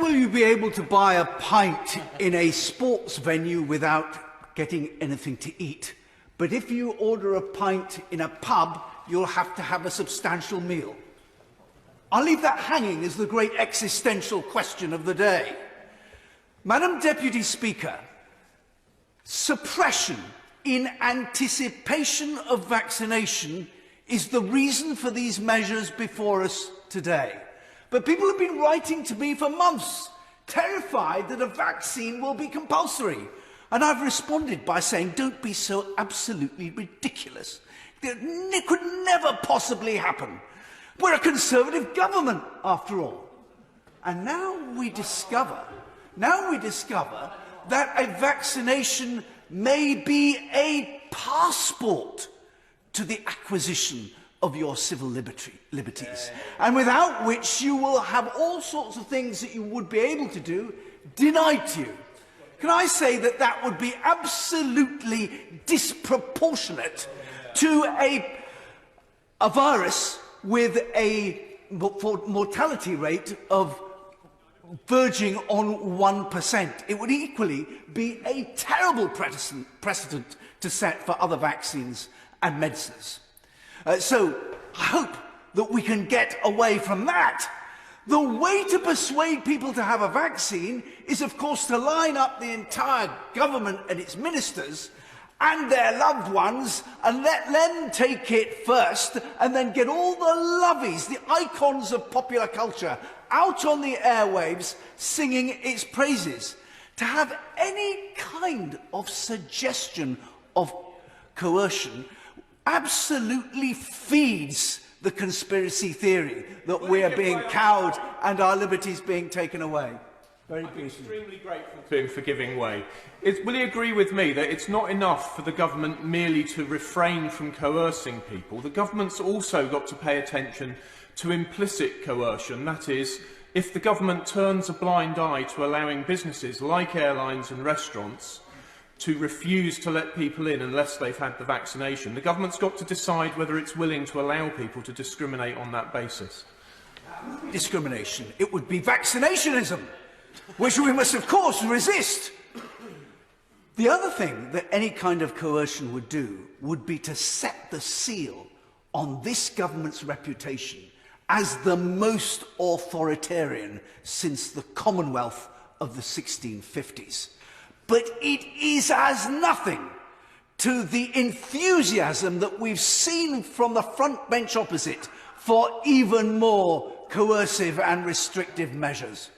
will you be able to buy a pint in a sports venue without getting anything to eat. But if you order a pint in a pub, you'll have to have a substantial meal. I'll leave that hanging as the great existential question of the day. Madam Deputy Speaker, suppression in anticipation of vaccination is the reason for these measures before us today. But people have been writing to me for months, terrified that a vaccine will be compulsory. And I've responded by saying, don't be so absolutely ridiculous. It could never possibly happen. We're a Conservative government, after all. And now we discover that a vaccination may be a passport to the acquisition of your civil liberties, and without which you will have all sorts of things that you would be able to do denied to you. Can I say that that would be absolutely disproportionate to a virus with a mortality rate of verging on 1%. It would equally be a terrible precedent to set for other vaccines and medicines. So I hope that we can get away from that. The way to persuade people to have a vaccine is, of course, to line up the entire government and its ministers and their loved ones and let them take it first, and then get all the lovies, the icons of popular culture, out on the airwaves singing its praises. To have any kind of suggestion of coercion absolutely feeds the conspiracy theory that we are being cowed and our liberties being taken away. Very I'm extremely grateful to him for giving way. Will he agree with me that it's not enough for the government merely to refrain from coercing people? The government's also got to pay attention to implicit coercion. That is, if the government turns a blind eye to allowing businesses like airlines and restaurants to refuse to let people in unless they've had the vaccination, the government's got to decide whether it's willing to allow people to discriminate on that basis. Discrimination. It would be vaccinationism, which we must, of course, resist. The other thing that any kind of coercion would do would be to set the seal on this government's reputation as the most authoritarian since the Commonwealth of the 1650s. But it is as nothing to the enthusiasm that we've seen from the front bench opposite for even more coercive and restrictive measures.